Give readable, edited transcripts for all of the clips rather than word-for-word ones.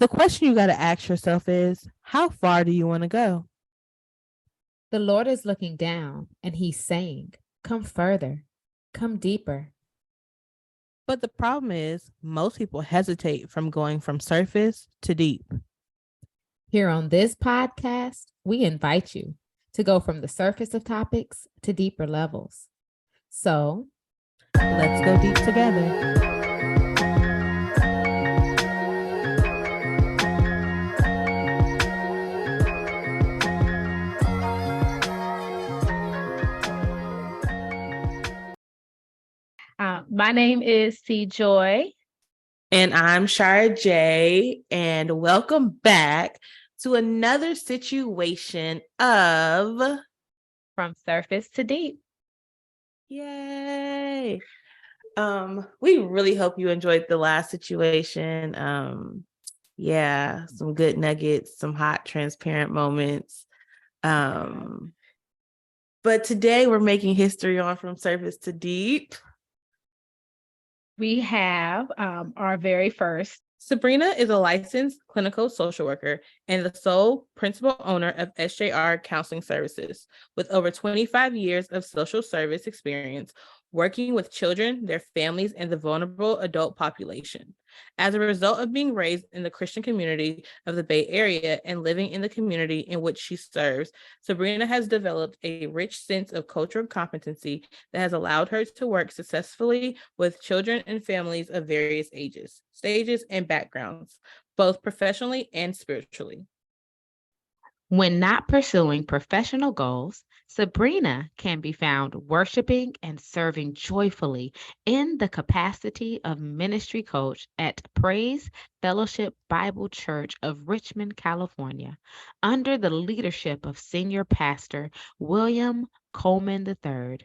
The question you got to ask yourself is, how far do you want to go? The Lord is looking down and he's saying, come further, come deeper. But the problem is, most people hesitate from going from surface to deep. Here on this podcast, we invite you to go from the surface of topics to deeper levels. So let's go deep together. My name is C. Joy. And I'm Sabrina J. And welcome back to another situation of From Surface to Deep. Yay. We really hope you enjoyed the last situation. Some good nuggets, some hot, transparent moments. But today we're making history on From Surface to Deep. We have our very first. Sabrina is a licensed clinical social worker and the sole principal owner of SJR Counseling Services, with over 25 years of social service experience working with children, their families, and the vulnerable adult population. As a result of being raised in the Christian community of the Bay Area and living in the community in which she serves, Sabrina has developed a rich sense of cultural competency that has allowed her to work successfully with children and families of various ages, stages, and backgrounds, both professionally and spiritually. When not pursuing professional goals, Sabrina can be found worshiping and serving joyfully in the capacity of ministry coach at Praise Fellowship Bible Church of Richmond, California, under the leadership of Senior Pastor William Coleman III,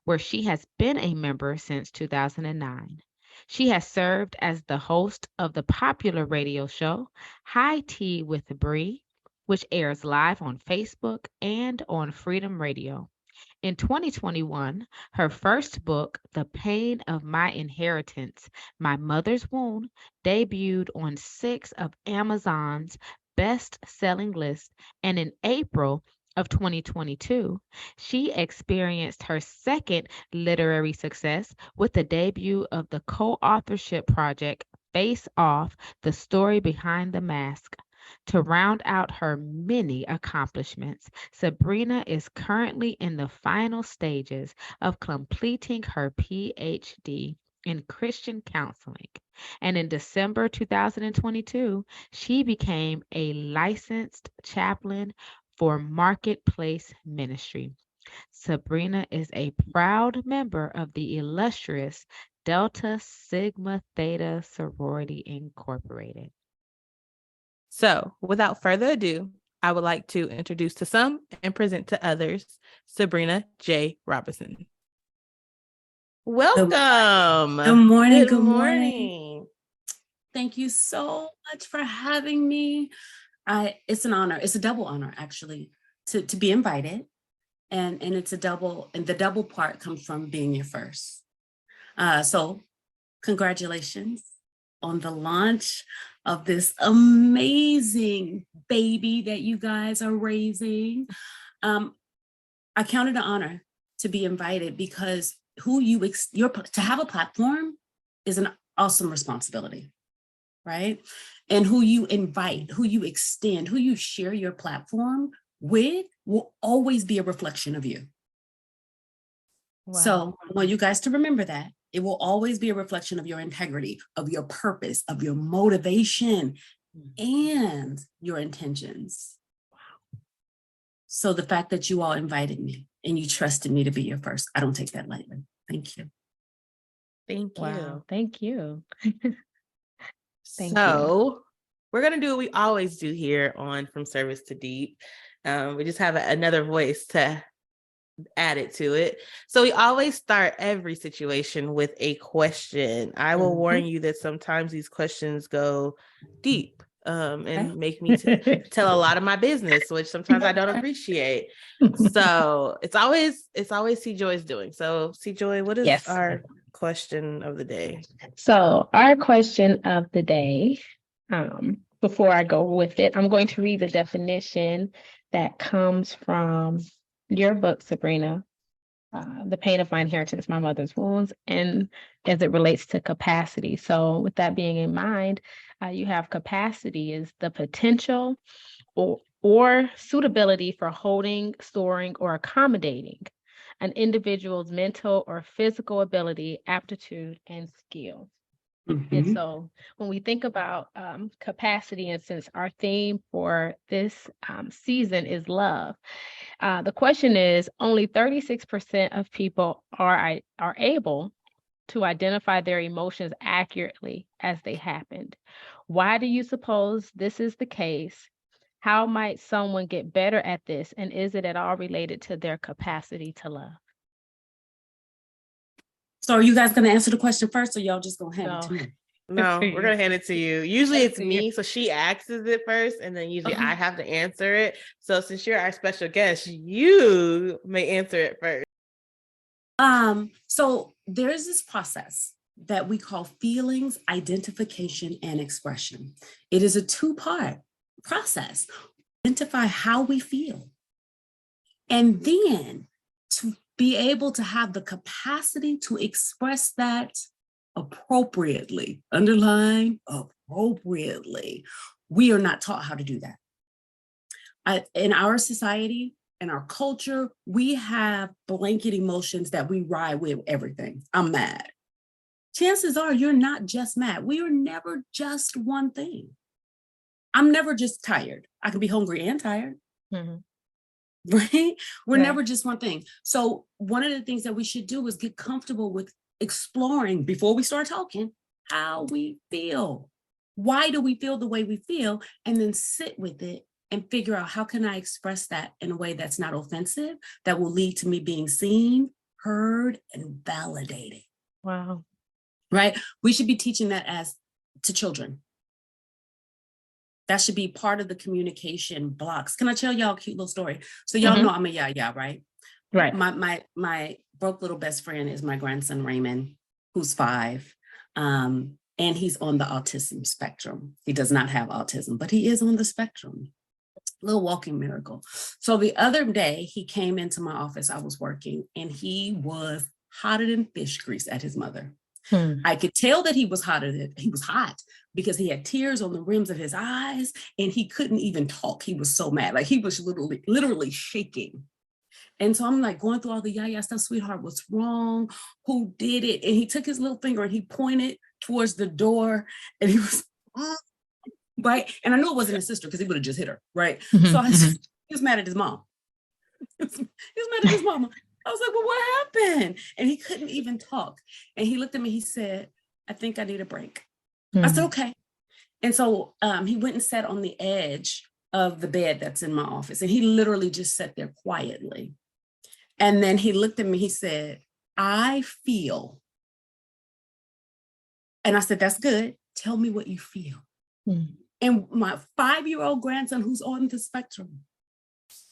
where she has been a member since 2009. She has served as the host of the popular radio show High Tea with Bree, which airs live on Facebook and on Freedom Radio. In 2021, her first book, The Pain of My Inheritance, My Mother's Wound, debuted on 6 of Amazon's best-selling list, and in April of 2022, she experienced her second literary success with the debut of the co-authorship project Face Off, The Story Behind the Mask. To round out her many accomplishments, Sabrina is currently in the final stages of completing her PhD in Christian counseling. And in December 2022, she became a licensed chaplain for Marketplace Ministry. Sabrina is a proud member of the illustrious Delta Sigma Theta Sorority Incorporated. So, without further ado, I would like to introduce to some and present to others, Sabrina J. Robertson. Welcome. Good morning. Good morning. Thank you so much for having me. It's an honor. It's a double honor, actually, to be invited. And it's a double, and the double part comes from being your first. So congratulations on the launch of this amazing baby that you guys are raising. I count it an honor to be invited because to have a platform is an awesome responsibility, right? And who you invite, who you extend, who you share your platform with will always be a reflection of you. Wow. So I want you guys to remember that. It will always be a reflection of your integrity, of your purpose, of your motivation, and your intentions. Wow. So the fact that you all invited me and you trusted me to be your first, I don't take that lightly. Thank you. Thank you. Wow. Thank you. So we're going to do what we always do here on From Service to Deep. We just have another voice to added to it. So we always start every situation with a question. I will warn you that sometimes these questions go deep and make me tell a lot of my business, which sometimes I don't appreciate. So it's always C. Joy's doing. So C. Joy, what is our question of the day? So our question of the day before I go with it, I'm going to read the definition that comes from your book, Sabrina, The Pain of My Inheritance, My Mother's Wounds, and as it relates to capacity. So with that being in mind, you have capacity is the potential or suitability for holding, storing, or accommodating an individual's mental or physical ability, aptitude, and skill. And so when we think about capacity, and since our theme for this season is love, the question is only 36% of people are able to identify their emotions accurately as they happened. Why do you suppose this is the case? How might someone get better at this? And is it at all related to their capacity to love? So are you guys going to answer the question first, or y'all just going to hand it to me? No, we're going to hand it to you. Usually it's to me. So she asks it first, and then usually I have to answer it. So since you're our special guest, you may answer it first. So there's this process that we call feelings, identification, and expression. It is a two-part process. Identify how we feel, and then to be able to have the capacity to express that appropriately, underline appropriately. We are not taught how to do that. In our society, in our culture, we have blanket emotions that we ride with everything. I'm mad. Chances are you're not just mad. We are never just one thing. I'm never just tired. I can be hungry and tired. Right? We're never just one thing. So one of the things that we should do is get comfortable with exploring before we start talking how we feel. Why do we feel the way we feel? And then sit with it and figure out how can I express that in a way that's not offensive, that will lead to me being seen, heard, and validated. Wow. Right? We should be teaching that to children. That should be part of the communication blocks. Can I tell y'all a cute little story? So y'all know I'm a yaya, right? Right. My broke little best friend is my grandson, Raymond, who's 5. And he's on the autism spectrum. He does not have autism, but he is on the spectrum. Little walking miracle. So the other day he came into my office, I was working, and he was hotter than fish grease at his mother. I could tell that he was hot because he had tears on the rims of his eyes and he couldn't even talk. He was so mad. Like he was literally shaking. And so I'm like going through all the yaya stuff, sweetheart, what's wrong? Who did it? And he took his little finger and he pointed towards the door and he was, right? And I knew it wasn't his sister because he would have just hit her, right? So he was mad at his mom. He was mad at his mama. I was like, well, what happened? And he couldn't even talk. And he looked at me, he said, I think I need a break. I said, okay. And so he went and sat on the edge of the bed that's in my office. And he literally just sat there quietly. And then he looked at me, he said, I feel. And I said, that's good. Tell me what you feel. And my 5-year-old grandson, who's on the spectrum,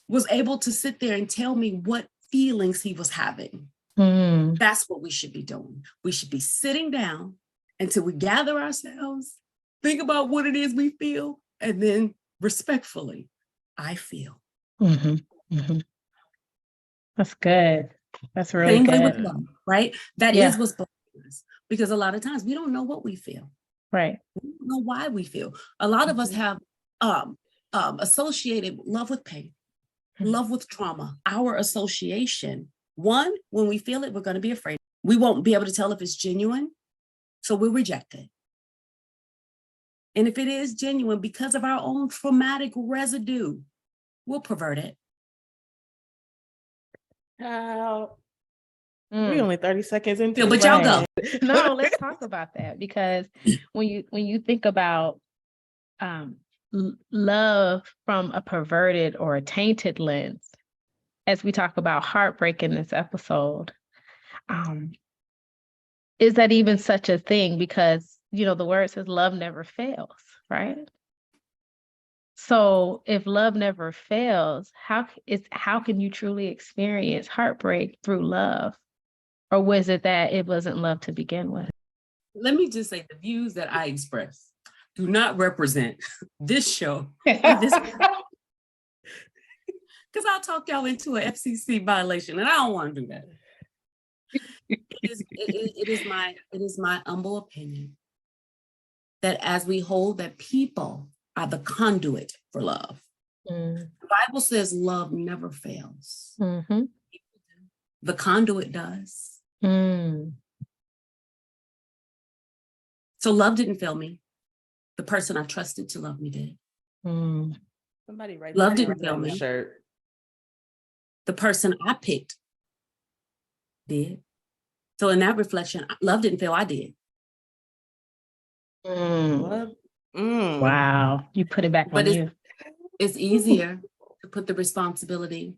was able to sit there and tell me what feelings he was having. That's what we should be doing. We should be sitting down until we gather ourselves, think about what it is we feel, and then respectfully, I feel. That's good. That's really Same good. way with love, right? That is what's blocking us, because a lot of times we don't know what we feel. Right. We don't know why we feel. A lot of us have associated love with pain, love with trauma. Our association, one, when we feel it, we're going to be afraid. We won't be able to tell if it's genuine, so we'll reject it. And if it is genuine, because of our own traumatic residue, we'll pervert it. We only 30 seconds into but y'all go. No, let's talk about that, because when you think about love from a perverted or a tainted lens, as we talk about heartbreak in this episode, is that even such a thing? Because, the word says love never fails, right? So if love never fails, how can you truly experience heartbreak through love? Or was it that it wasn't love to begin with? Let me just say the views that I express do not represent this show or this, because I'll talk y'all into an FCC violation, and I don't want to do that. It is my humble opinion that as we hold that people are the conduit for love. The Bible says love never fails. The conduit does. So love didn't fail me. The person I trusted to love me did. Somebody write Love that didn't down fail on the me. shirt. The person I picked did. So in that reflection, love didn't fail, I did. Love. Wow. You put it back But on you. it's easier to put the responsibility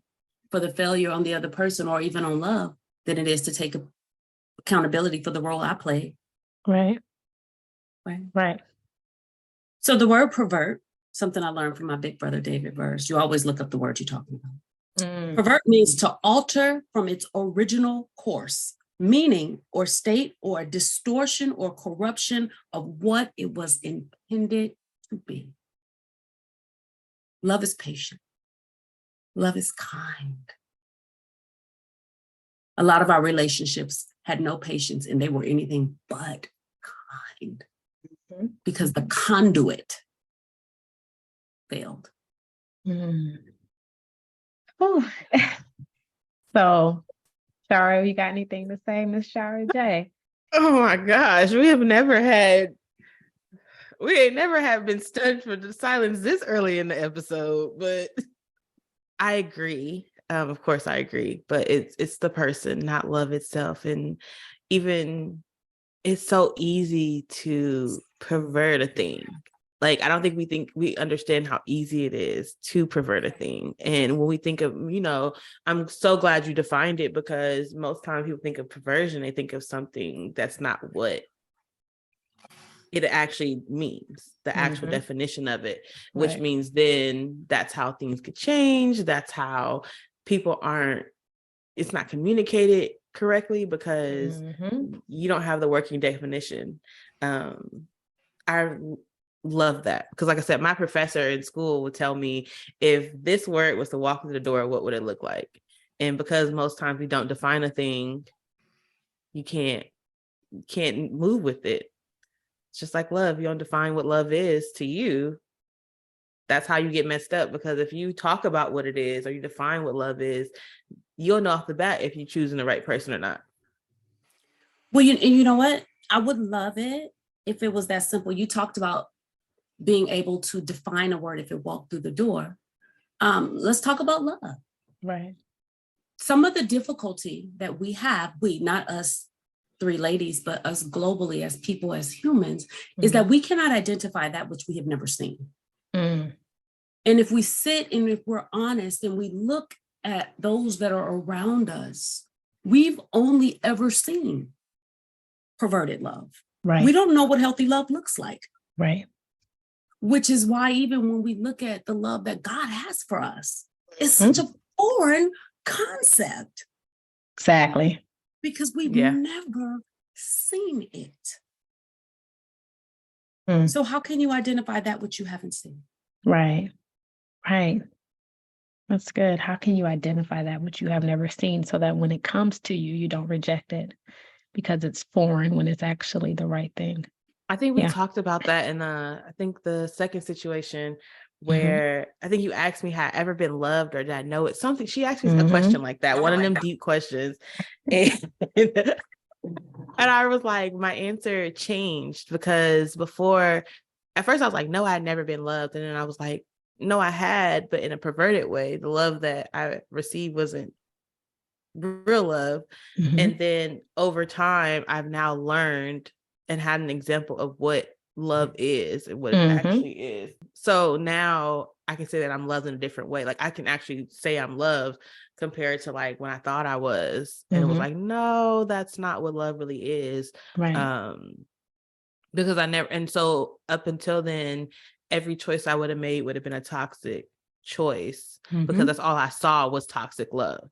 for the failure on the other person or even on love than it is to take accountability for the role I played. Right. So the word pervert, something I learned from my big brother, David Burrs. You always look up the word you're talking about. Pervert means to alter from its original course, meaning or state or a distortion or corruption of what it was intended to be. Love is patient. Love is kind. A lot of our relationships had no patience and they were anything but kind because the conduit failed. Oh. So, Shara, you got anything to say, Miss Shara J? Oh my gosh, we ain't never been stunned for the silence this early in the episode, but I agree. Of course I agree, but it's the person, not love itself. And even it's so easy to pervert a thing. Like, I don't think we understand how easy it is to pervert a thing. And when we think of, I'm so glad you defined it, because most times people think of perversion, they think of something that's not what it actually means, the actual definition of it, which means then that's how things could change. That's how people it's not communicated correctly because you don't have the working definition. I love that, because like I said, my professor in school would tell me, if this word was to walk through the door, what would it look like? And because most times we don't define a thing, you can't move with it. It's just like love. You don't define what love is to you. That's how you get messed up, because if you talk about what it is or you define what love is, you'll know off the bat if you're choosing the right person or not. Well, you know what? I would love it if it was that simple. You talked about being able to define a word if it walked through the door. Let's talk about love. Right. Some of the difficulty that we have, not us three ladies, but us globally as people, as humans, is that we cannot identify that which we have never seen. And if we sit and if we're honest and we look at those that are around us, we've only ever seen perverted love. Right. We don't know what healthy love looks like. Right. Which is why even when we look at the love that God has for us, it's such a foreign concept. Exactly. Because we've never seen it. So how can you identify that which you haven't seen? Right. That's good. How can you identify that which you have never seen, so that when it comes to you, you don't reject it because it's foreign when it's actually the right thing? I think we talked about that in I think the second situation where I think you asked me, had I ever been loved, or did I know it? Something, she asked me a question like that, one of them deep questions. And I was like, my answer changed, because before, at first I was like, no, I had never been loved. And then I was like, no, I had, but in a perverted way. The love that I received wasn't real love. And then over time, I've now learned and had an example of what love is and what it actually is. So now I can say that I'm loved in a different way. Like, I can actually say I'm loved compared to like when I thought I was. And it was like, no, that's not what love really is. Right. Because I never, and so up until then, every choice I would have made would have been a toxic choice, because that's all I saw was toxic love.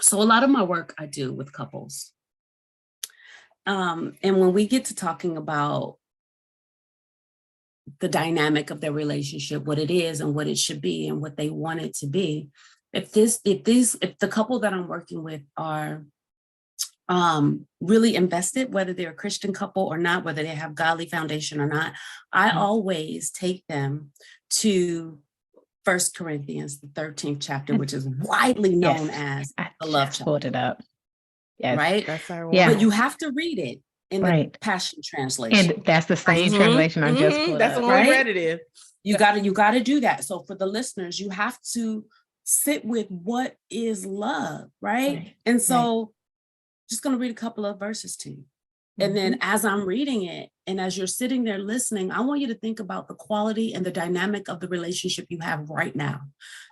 So a lot of my work I do with couples. And when we get to talking about the dynamic of their relationship, what it is and what it should be and what they want it to be. If the couple that I'm working with are really invested, whether they're a Christian couple or not, whether they have godly foundation or not, I always take them to 1 Corinthians, the 13th chapter, which is widely known as the love chapter. Pulled it up. Yes. Right? That's our one. Yeah. But you have to read it in the Passion Translation. And that's the same translation I just pulled That's up. the one we read it in. You gotta do that. So for the listeners, you have to sit with what is love, right? And so just gonna read a couple of verses to you. And then as I'm reading it, and as you're sitting there listening, I want you to think about the quality and the dynamic of the relationship you have right now.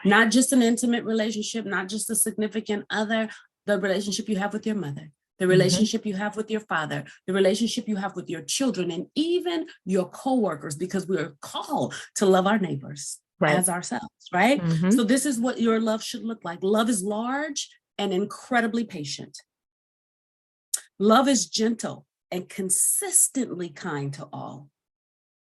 Not just an intimate relationship, not just a significant other, the relationship you have with your mother, the relationship you have with your father, the relationship you have with your children, and even your coworkers, because we are called to love our neighbors as ourselves, right? So this is what your love should look like. Love is large and incredibly patient. Love is gentle and consistently kind to all.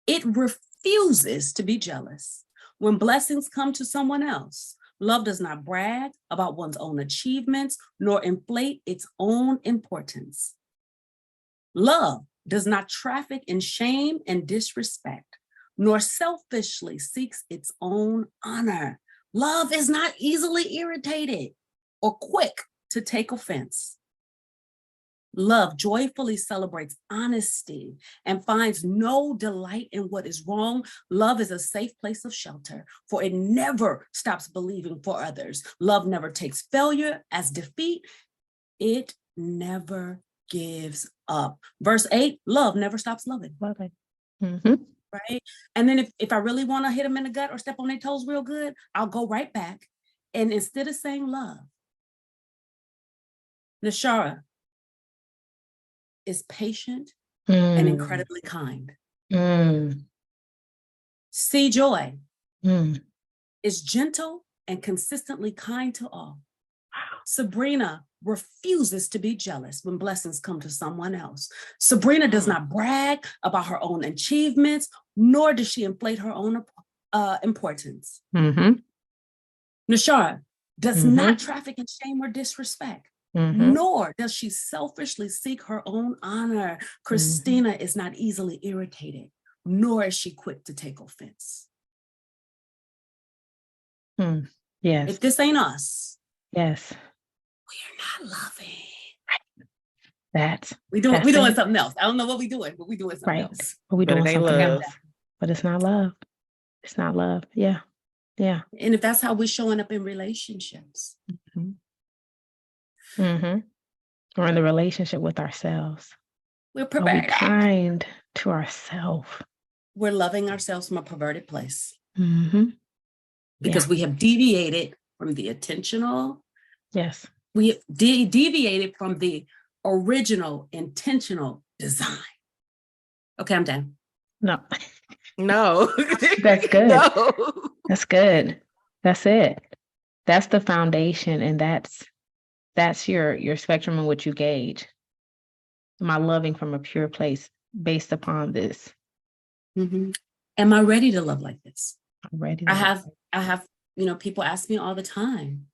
It refuses to be jealous when blessings come to someone else. Love does not brag about one's own achievements, nor inflate its own importance. Love does not traffic in shame and disrespect, nor selfishly seeks its own honor. Love is not easily irritated or quick to take offense. Love joyfully celebrates honesty and finds no delight in what is wrong. Love is a safe place of shelter, for it never stops believing for others. Love never takes failure as defeat. It never gives up. Verse 8, love never stops loving. Loving. Right? And then if I really want to hit them in the gut or step on their toes real good, I'll go right back. And instead of saying love, Nashara is patient and incredibly kind. See Joy is gentle and consistently kind to all. Sabrina refuses to be jealous when blessings come to someone else. Sabrina does not brag about her own achievements, nor does she inflate her own importance. Nashara does not traffic in shame or disrespect. Nor does she selfishly seek her own honor. Christina is not easily irritated, nor is she quick to take offense. Yes. If this ain't us, yes, we are not loving. We doing something else. I don't know what we doing, but we doing something else. But we doing something love. else. But it's not love. It's not love. Yeah. Yeah. And if that's how we're showing up in relationships. Or in the relationship with ourselves. We're Are we perverted. kind to ourselves? We're loving ourselves from a perverted place. Yeah. Because we have deviated from the intentional. Yes. We deviated from the original intentional design. Okay, I'm done. No. No. That's good. No. That's good. That's it. That's the foundation, and that's your spectrum in which you gauge. Am I loving from a pure place based upon this? Am I ready to love like this? I'm ready. I have, people ask me all the time,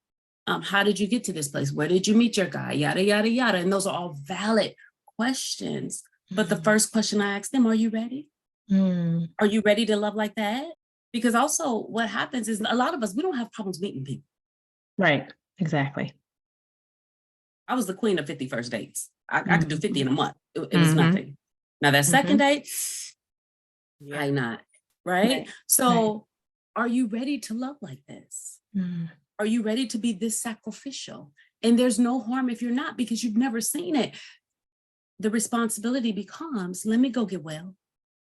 how did you get to this place? Where did you meet your guy? Yada, yada, yada. And those are all valid questions. But the first question I ask them, are you ready? Are you ready to love like that? Because also what happens is a lot of us, we don't have problems meeting people. Right. Exactly. I was the queen of 50 first dates. I could do 50 in a month. It was nothing. Now that second date, why not? Right? So are you ready to love like this? Are you ready to be this sacrificial? And there's no harm if you're not, because you've never seen it. The responsibility becomes, let me go get well.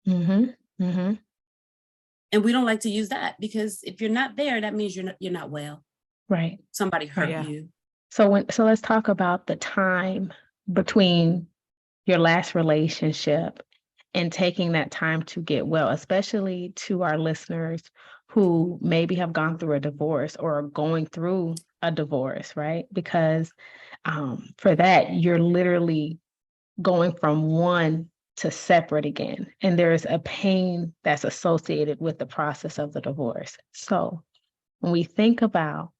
And we don't like to use that, because if you're not there, that means you're not well. Right. Somebody hurt you. So let's talk about the time between your last relationship and taking that time to get well, especially to our listeners who maybe have gone through a divorce or are going through a divorce, right? Because for that, you're literally going from one to separate again. And there's a pain that's associated with the process of the divorce. So when we think about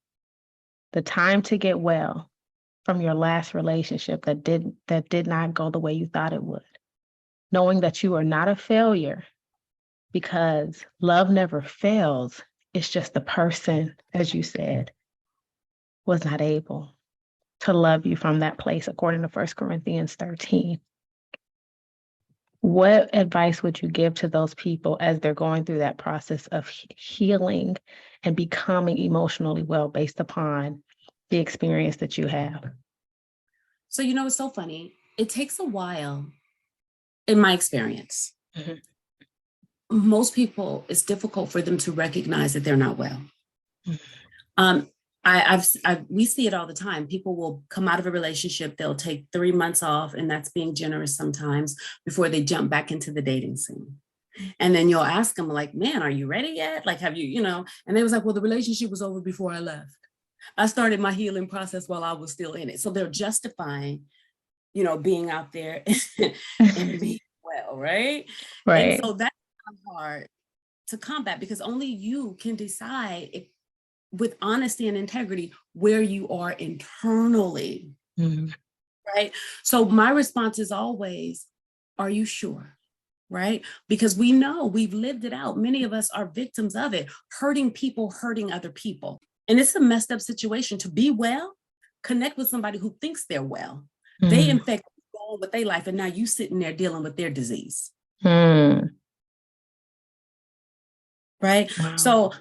the time to get well from your last relationship that did not go the way you thought it would, knowing that you are not a failure, because love never fails. It's just the person, as you said, was not able to love you from that place, according to 1 Corinthians 13. What advice would you give to those people as they're going through that process of healing and becoming emotionally well based upon the experience that you have? So, it's so funny. It takes a while, in my experience. Mhm. Most people, it's difficult for them to recognize that they're not well. Mhm. We see it all the time. People will come out of a relationship, they'll take 3 months off, and that's being generous sometimes, before they jump back into the dating scene. And then you'll ask them, like, man, are you ready yet? Like, have you, and they was like, well, the relationship was over before I left. I started my healing process while I was still in it. So they're justifying, being out there and being well, right? Right. And so that's hard to combat, because only you can decide with honesty and integrity where you are internally, Mhm. right? So my response is always, are you sure? Right? Because we know, we've lived it out. Many of us are victims of it, hurting people, hurting other people. And it's a messed up situation. To be well, connect with somebody who thinks they're well. They infect you, go on with their life, and now you sitting there dealing with their disease. Mm. Right? Wow. So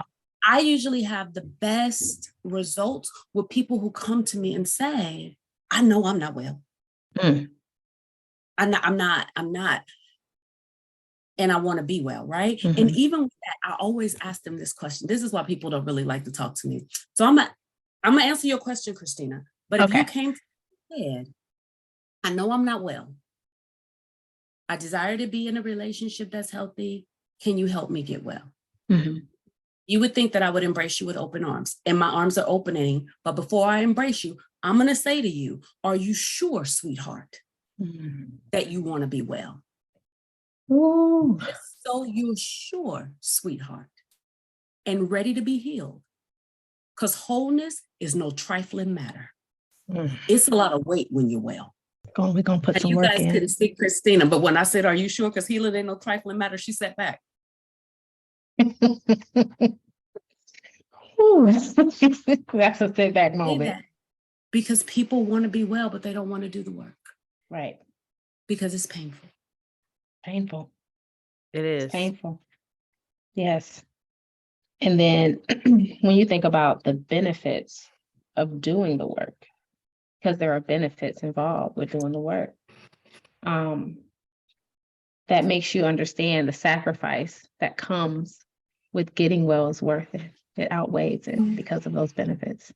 I usually have the best results with people who come to me and say, I know I'm not well. Mm. I'm not, and I want to be well, right? Mhm. And even with that, I always ask them this question. This is why people don't really like to talk to me. So I'm gonna answer your question, Christina. But if you came to me and said, I know I'm not well, I desire to be in a relationship that's healthy, can you help me get well? Mhm. You would think that I would embrace you with open arms, and my arms are opening. But before I embrace you, I'm going to say to you, are you sure, sweetheart, that you want to be well? Ooh. So you're sure, sweetheart, and ready to be healed? Because wholeness is no trifling matter. Mm. It's a lot of weight when you're well. We're going to put And some you work guys in. couldn't see Christina, but when I said, are you sure? Because healing ain't no trifling matter, she sat back. Ooh. That's a sit back moment. Because people want to be well, but they don't want to do the work. Right. Because it's painful. Painful. It is. It's painful. Yes. And then when you think about the benefits of doing the work, because there are benefits involved with doing the work, that makes you understand the sacrifice that comes with getting well is worth it. It outweighs it because of those benefits.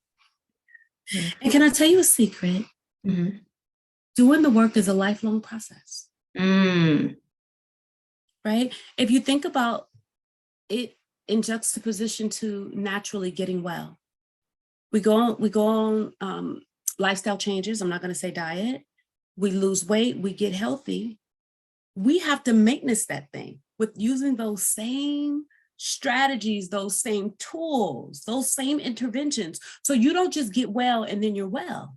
And can I tell you a secret? Mm-hmm. Doing the work is a lifelong process. Mm. Right? If you think about it in juxtaposition to naturally getting well, we go on lifestyle changes. I'm not going to say diet. We lose weight, we get healthy. We have to maintenance that thing with using those same strategies, those same tools, those same interventions. So you don't just get well and then you're well.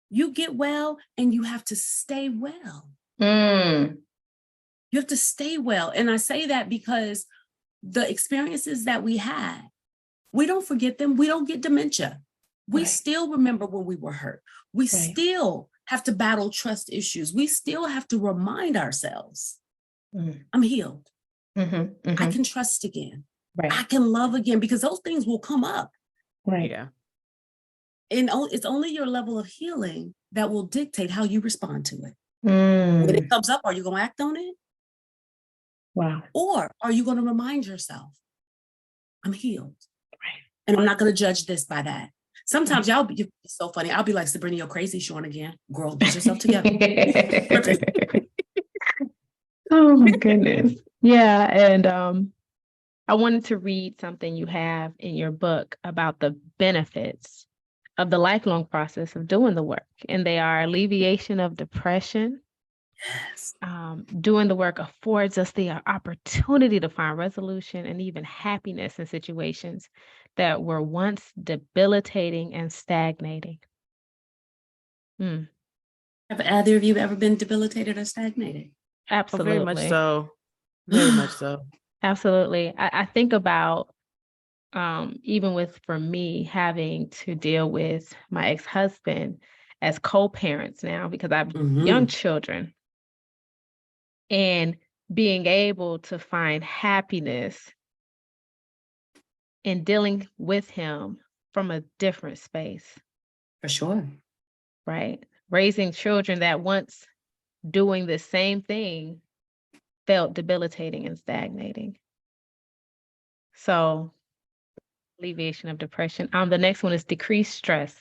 You get well and you have to stay well. Mm. You have to stay well. And I say that because the experiences that we had, we don't forget them. We don't get dementia. We still remember when we were hurt. We still have to battle trust issues. We still have to remind ourselves, I'm healed. Mm-hmm. I can trust again. Right. I can love again, because those things will come up. Right. Yeah. And it's only your level of healing that will dictate how you respond to it. Mm. When it comes up, are you going to act on it? Wow. Or are you going to remind yourself, I'm healed? Right. And I'm not going to judge this by that. Sometimes y'all be so funny. I'll be like, Sabrina, you're crazy, Sean, again. Girl, get yourself together. Oh my goodness. Yeah. And I wanted to read something you have in your book about the benefits of the lifelong process of doing the work. And they are alleviation of depression, Yes. Doing the work affords us the opportunity to find resolution and even happiness in situations that were once debilitating and stagnating. Have either of you ever been debilitated or stagnated? Absolutely. Very much so. Very much so. Absolutely. I think about even with, for me, having to deal with my ex-husband as co-parents now because I have young children, and being able to find happiness in dealing with him from a different space. For sure. Right? Raising children that once doing the same thing felt debilitating and stagnating. So alleviation of depression. The next one is decreased stress.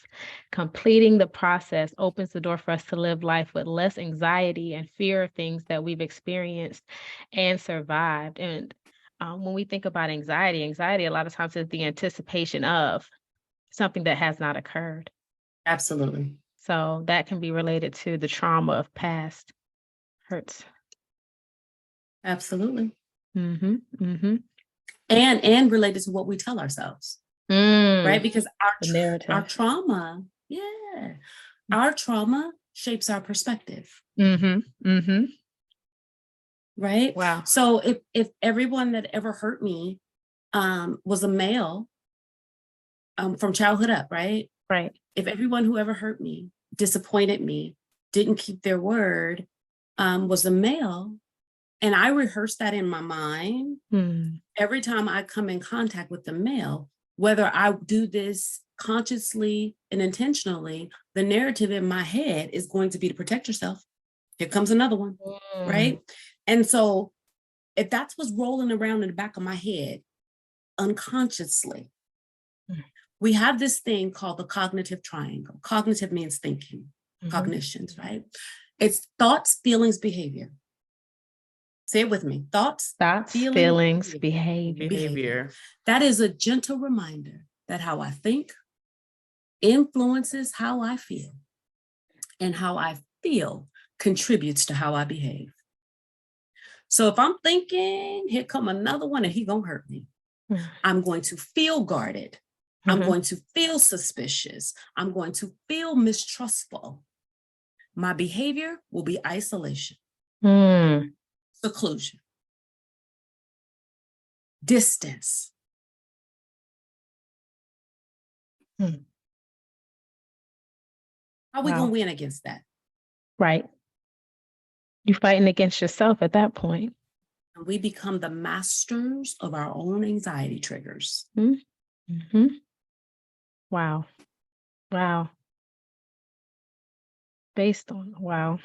Completing the process opens the door for us to live life with less anxiety and fear of things that we've experienced and survived. And when we think about anxiety a lot of times is the anticipation of something that has not occurred. Absolutely. So that can be related to the trauma of past hurts. Absolutely. Mm-hmm. Mm-hmm. And related to what we tell ourselves, right? Because our trauma, our trauma shapes our perspective. Mm-hmm. Mm-hmm. Right? Wow. So if everyone that ever hurt me was a male from childhood up, right? Right. If everyone who ever hurt me, disappointed me, didn't keep their word, was a male, and I rehearse that in my mind, every time I come in contact with the male, whether I do this consciously and intentionally, the narrative in my head is going to be to protect yourself. Here comes another one, right? And so if that's what's rolling around in the back of my head unconsciously, we have this thing called the cognitive triangle. Cognitive means thinking, cognitions, right? It's thoughts, feelings, behavior. Say it with me. Thoughts, feelings, behavior. That is a gentle reminder that how I think influences how I feel, and how I feel contributes to how I behave. So if I'm thinking, here come another one and he gonna hurt me, I'm going to feel guarded. I'm going to feel suspicious. I'm going to feel mistrustful. My behavior will be isolation, seclusion, distance. How are we going to win against that? Right. You're fighting against yourself at that point. And we become the masters of our own anxiety triggers. Wow. Wow. Based on, wow.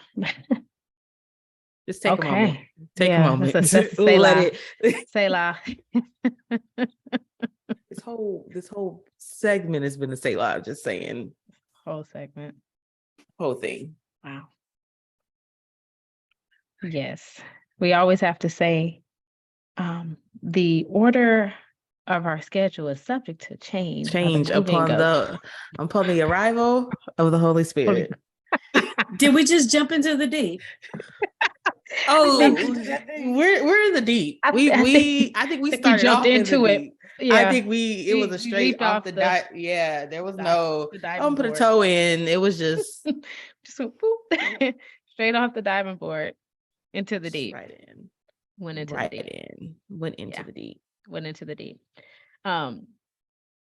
Just take a moment. Take a moment. That's Let it. Selah. This whole segment has been a Selah, just saying. Whole segment. Whole thing. Wow. Yes. We always have to say the order of our schedule is subject to change upon the arrival of the Holy Spirit. Did we just jump into the deep? Oh, we're in the deep. I think we started off into it. Deep. Yeah. I think it was a straight off the dive. Yeah, there was no I'm put a toe in. It was just straight off the diving board into the deep. Right in. Went into the deep.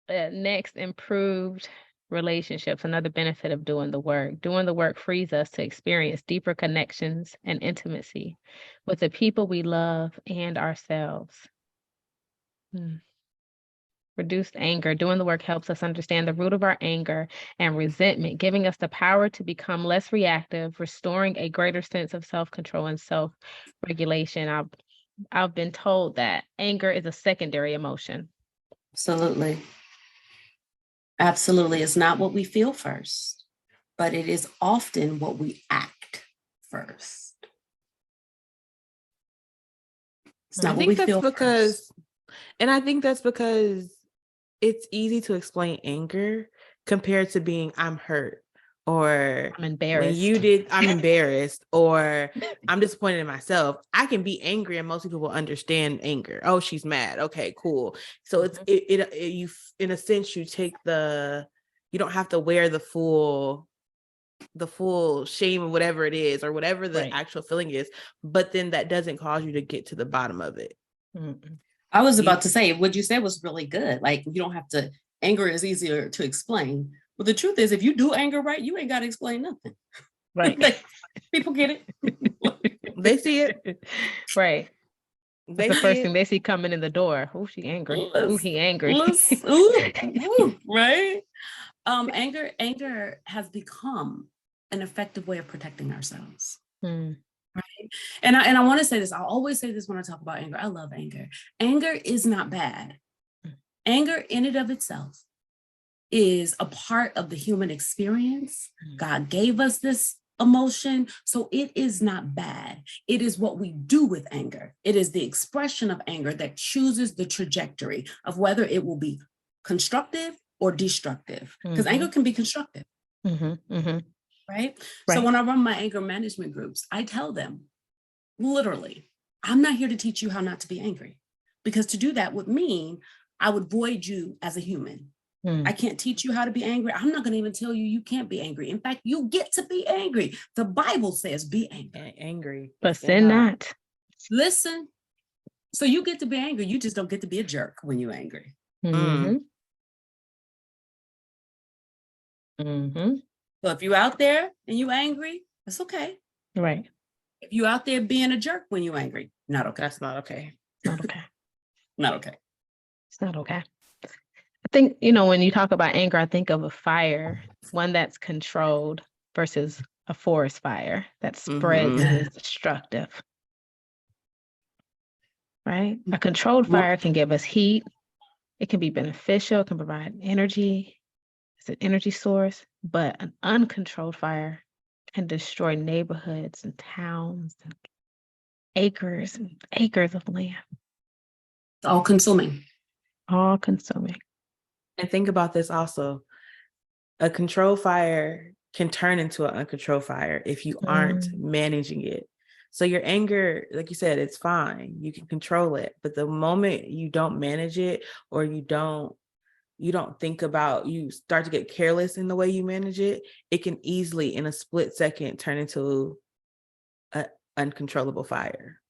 Next, improved relationships. Another benefit of doing the work. Doing the work frees us to experience deeper connections and intimacy with the people we love and ourselves. Reduced anger. Doing the work helps us understand the root of our anger and resentment, giving us the power to become less reactive, restoring a greater sense of self-control and self-regulation. I've been told that anger is a secondary emotion. Absolutely. Absolutely. It's not what we feel first, but it is often what we act first. It's not what we feel first. And I think that's because it's easy to explain anger compared to being I'm hurt or I'm embarrassed. I'm embarrassed, or I'm disappointed in myself. I can be angry, and most people will understand anger. Oh, she's mad. Okay, cool. So you, in a sense, you don't have to wear the full shame of whatever it is, or whatever the actual feeling is. But then that doesn't cause you to get to the bottom of it. I was about to say, what you said was really good. Like, you don't have to, anger is easier to explain. But the truth is, if you do anger right, you ain't got to explain nothing. Right. People get it. They see it. Right. That's the first thing they see coming in the door. Oh, she angry. Oh, he angry. Right? Anger has become an effective way of protecting ourselves. Right? And I want to say this. I always say this when I talk about anger. I love anger. Anger is not bad. Anger in and of itself is a part of the human experience. God gave us this emotion, so it is not bad. It is what we do with anger. It is the expression of anger that chooses the trajectory of whether it will be constructive or destructive, because anger can be constructive. Right? So when I run my anger management groups, I tell them, literally, I'm not here to teach you how not to be angry, because to do that would mean I would void you as a human. I can't teach you how to be angry. I'm not going to even tell you you can't be angry. In fact, you get to be angry. The Bible says be angry. But sin not. Listen. So you get to be angry. You just don't get to be a jerk when you're angry. So if you're out there and you're angry, that's okay. Right. If you're out there being a jerk when you're angry, not okay. That's not okay. Not okay. Not okay. It's not okay. I think, when you talk about anger, I think of a fire, one that's controlled versus a forest fire that spreads and is destructive. Right? A controlled fire can give us heat. It can be beneficial. It can provide energy. It's an energy source. But an uncontrolled fire can destroy neighborhoods and towns and acres of land. It's all consuming. All consuming. And think about this also. A controlled fire can turn into an uncontrolled fire if you aren't managing it. So your anger, like you said, it's fine. You can control it. But the moment you don't manage it, or you don't think about, you start to get careless in the way you manage it, it can easily, in a split second, turn into an uncontrollable fire.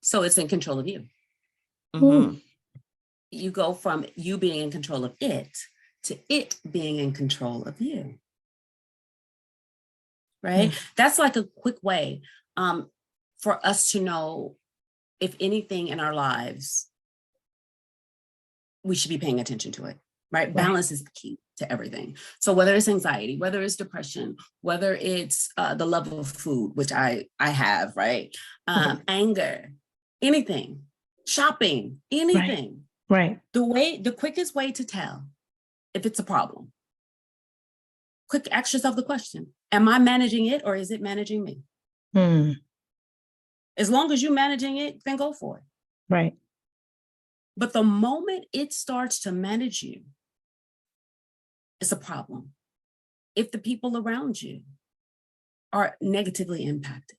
So it's in control of you. You go from you being in control of it to it being in control of you. Right? That's like a quick way for us to know if anything in our lives, we should be paying attention to it. Right? Balance is the key to everything. So whether it's anxiety, whether it's depression, whether it's the love of food, which I have, right? Anger, anything, shopping, anything. Right. The quickest way to tell if it's a problem, ask yourself the question, am I managing it or is it managing me? As long as you're managing it, then go for it. Right. But the moment it starts to manage you, it's a problem. If the people around you are negatively impacted,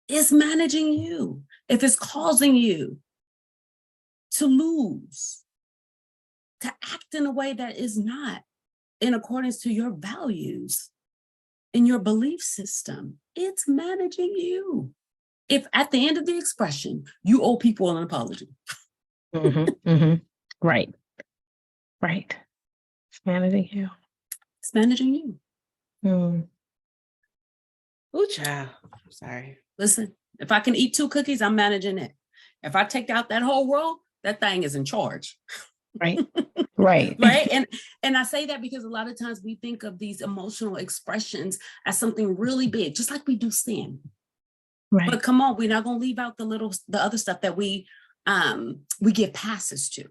it's managing you. If it's causing you to lose, to act in a way that is not in accordance to your values and your belief system, it's managing you. If at the end of the expression, you owe people an apology. Right. It's managing you. It's managing you. Oh, child. I'm sorry. Listen, if I can eat 2 cookies, I'm managing it. If I take out that whole row, that thing is in charge. Right. Right. And I say that because a lot of times we think of these emotional expressions as something really big, just like we do sin. Right. But come on, we're not going to leave out the other stuff that we give passes to.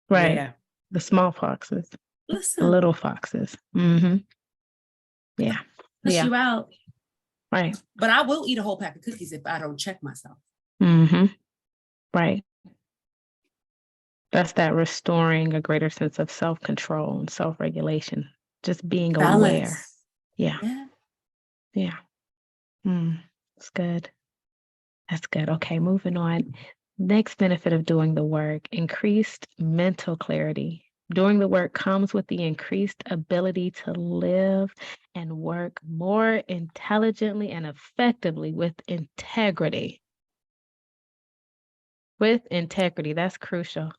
Right. Yeah. The small foxes. Listen. The little foxes. Yeah. Push you out. Right. But I will eat a whole pack of cookies if I don't check myself. Right. That's that restoring a greater sense of self-control and self-regulation. Just being aware. Yeah. Yeah. That's good. That's good. Okay, moving on. Next benefit of doing the work, increased mental clarity. Doing the work comes with the increased ability to live and work more intelligently and effectively with integrity. With integrity, that's crucial.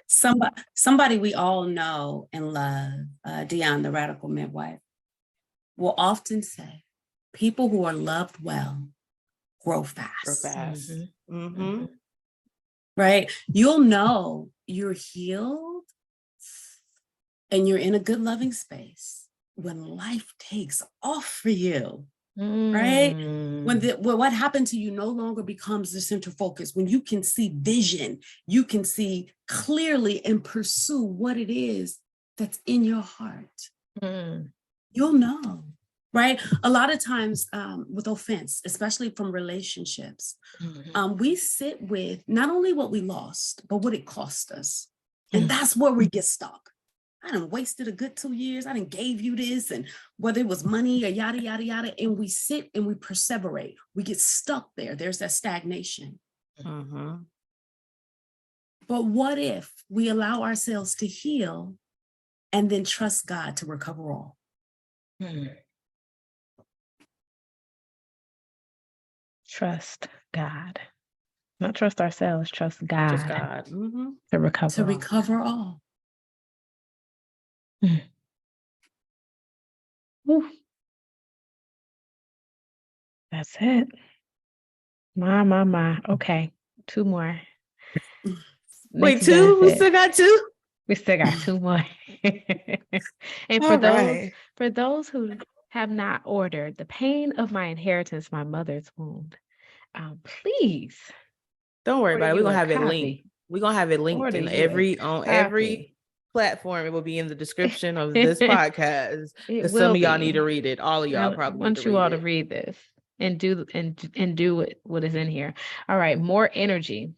Somebody we all know and love, Dion, the radical midwife, will often say, people who are loved well grow fast. Right? You'll know you're healed and you're in a good loving space when life takes off for you. Right? When what happened to you no longer becomes the center focus, when you can see vision, you can see clearly and pursue what it is that's in your heart. You'll know, right? A lot of times with offense, especially from relationships, we sit with not only what we lost, but what it cost us. And that's where we get stuck. I done wasted a good 2 years. I done gave you this, and whether it was money or yada, yada, yada. And we sit and we perseverate. We get stuck there. There's that stagnation. But what if we allow ourselves to heal and then trust God to recover all? Trust God. Not trust ourselves, trust God. Trust God. To recover To all. recover all. That's it. My. Okay, 2 more. Wait, Next 2? We benefit. still got 2? We still got 2 more. And for those who have not ordered The Pain of My Inheritance, My Mother's Wound, please. Don't worry about it. We're gonna have it copy. linked. We're gonna have it linked Order in you a every platform. It will be in the description of this podcast. Because some of y'all need to read it. All of y'all probably want need to you read all it. to read this and do what is in here. All right, more energy.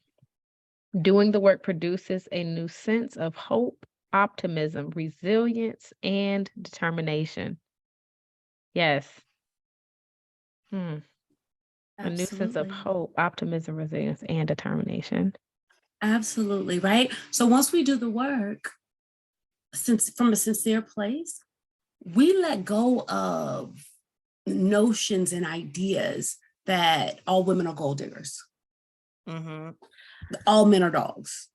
Doing the work produces a new sense of hope, optimism, resilience, and determination. Yes. A new sense of hope, optimism, resilience, and determination. Absolutely, right? So once we do the work, from a sincere place, we let go of notions and ideas that all women are gold diggers. All men are dogs.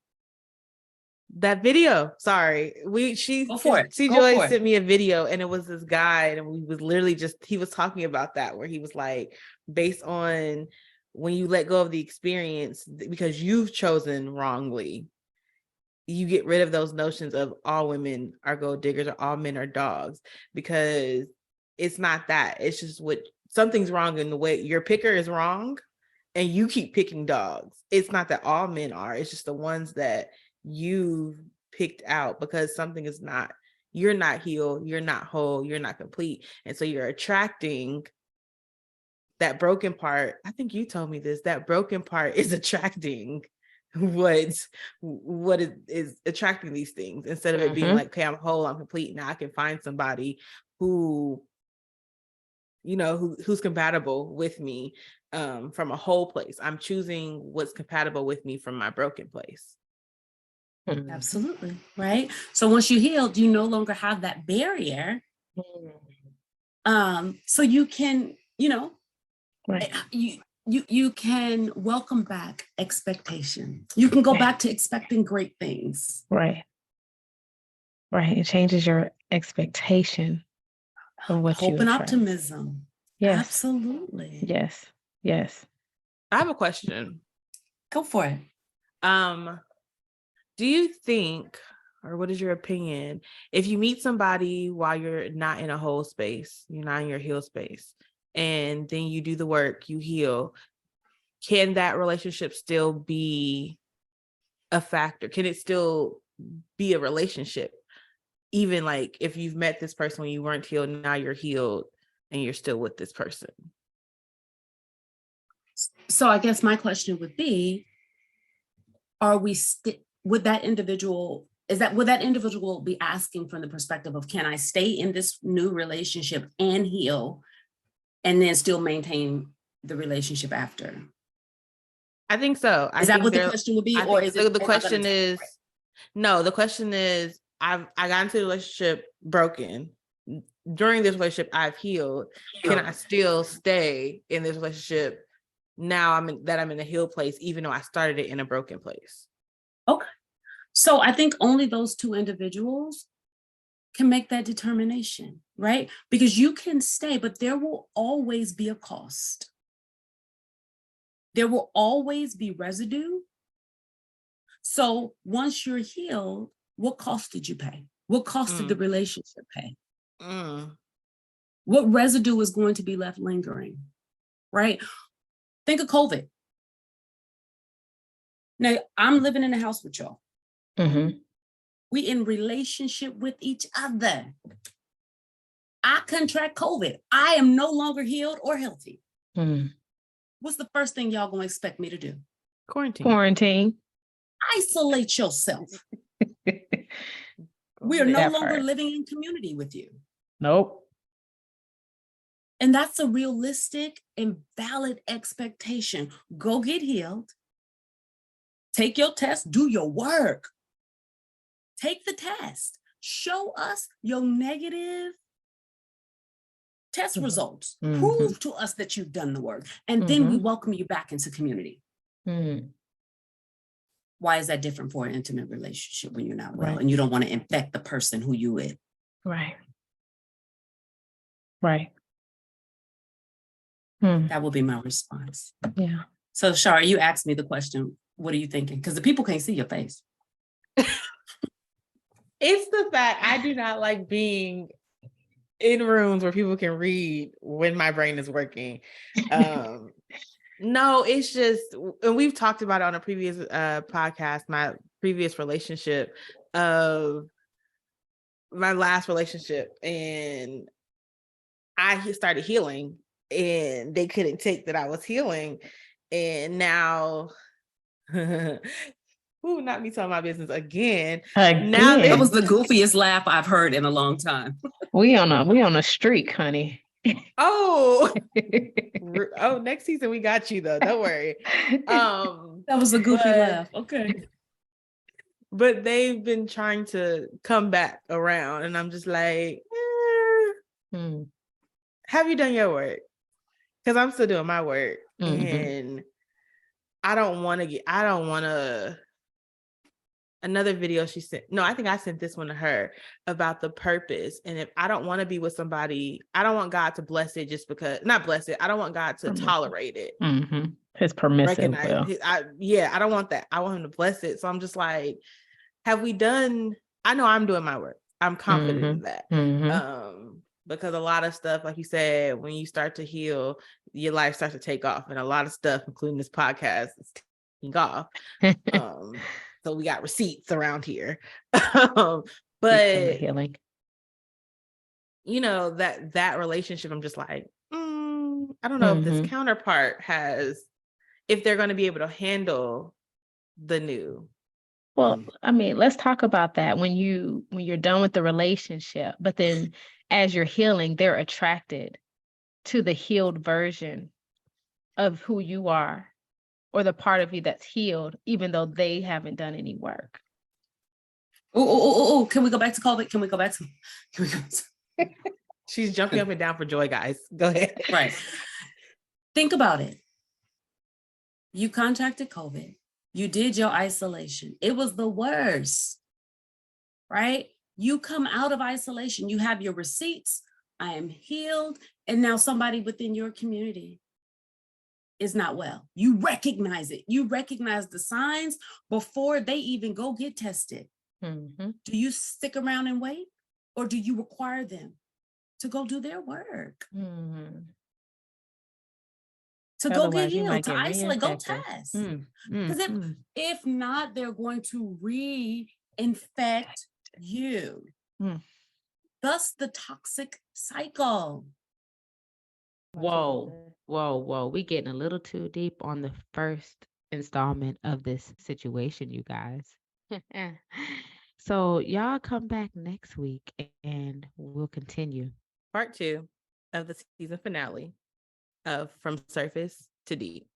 That video, sorry, C-Joy sent me a video, and it was this guy, and we was literally he was talking about that, where he was like, based on when you let go of the experience because you've chosen wrongly, you get rid of those notions of all women are gold diggers or all men are dogs, because it's not that. It's just something's wrong in the way your picker is wrong and you keep picking dogs. It's not that all men are, it's just the ones that you've picked out because something is not, you're not healed, you're not whole, you're not complete. And so you're attracting that broken part. I think you told me this, that broken part is attracting what is attracting these things, instead of it being like, okay, I'm whole, I'm complete, now I can find somebody who, who's compatible with me from a whole place. I'm choosing what's compatible with me from my broken place. Absolutely, right? So once you healed, you no longer have that barrier. So you can, right. You can welcome back expectation. You can go back to expecting great things. Right. It changes your expectation of what hope you and attract. Optimism. Yes. Absolutely. Yes. I have a question. Go for it. Do you think, or what is your opinion, if you meet somebody while you're not in a whole space, you're not in your heal space, and then you do the work, you heal, can that relationship still be a factor? Can it still be a relationship? Even like if you've met this person when you weren't healed, now you're healed and you're still with this person. So I guess my question would be, would that individual be asking from the perspective of, can I stay in this new relationship and heal and then still maintain the relationship after? I think so. Is that what the question would be? Or is it the question is, no, the question is, I got into the relationship broken. During this relationship, I've healed. Can I still stay in this relationship now I'm in a healed place, even though I started it in a broken place? Okay. So I think only those two individuals can make that determination, right? Because you can stay, but there will always be a cost. There will always be residue. So once you're healed, what cost did you pay? What cost did the relationship pay? What residue is going to be left lingering, right? Think of COVID. Now, I'm living in a house with y'all. Mm-hmm. We in relationship with each other. I contract COVID. I am no longer healed or healthy. What's the first thing y'all gonna expect me to do? Quarantine. Isolate yourself. We are no longer living in community with you. Nope. And that's a realistic and valid expectation. Go get healed. Take your test, do your work. Take the test. Show us your negative test results. Prove to us that you've done the work. And then we welcome you back into community. Why is that different for an intimate relationship when you're not well and you don't want to infect the person who you with? Right. That will be my response. Yeah. So, Shara, you asked me the question, what are you thinking? Because the people can't see your face. It's the fact I do not like being in rooms where people can read when my brain is working. No, it's just, and we've talked about it on a previous podcast, my previous relationship of my last relationship, and I started healing and they couldn't take that I was healing. And now, not me telling my business again. Now that was the goofiest laugh I've heard in a long time. We on a streak, honey. Oh, next season we got you though. Don't worry. That was a goofy laugh. Okay. But they've been trying to come back around, and I'm just like, have you done your work? Because I'm still doing my work, and I don't want to. Another video she sent. No, I think I sent this one to her about the purpose. And if I don't want to be with somebody, I don't want God to bless it just because, not bless it. I don't want God to tolerate it. His permissive will. I don't want that. I want him to bless it. So I'm just like, have we done, I know I'm doing my work. I'm confident in that. Because a lot of stuff, like you said, when you start to heal, your life starts to take off. And a lot of stuff, including this podcast, is taking off. So we got receipts around here. But healing. You know, that relationship, I'm just like, I don't know if this counterpart has, if they're going to be able to handle the new. Well, I mean, let's talk about that when you're done with the relationship, but then as you're healing, they're attracted to the healed version of who you are, or the part of you that's healed, even though they haven't done any work. Oh, can we go back to COVID? Can we go back to? She's jumping up and down for joy, guys. Go ahead. Right. Think about it. You contracted COVID. You did your isolation. It was the worst, right? You come out of isolation. You have your receipts. I am healed. And now somebody within your community is not well. You recognize it. You recognize the signs before they even go get tested. Do you stick around and wait? Or do you require them to go do their work? To go get healed, to isolate, go test. Because if not, they're going to reinfect you. Thus the toxic cycle. Whoa. We getting a little too deep on the first installment of this situation, you guys. So y'all come back next week and we'll continue. Part 2 of the season finale. of From Surface to Deep.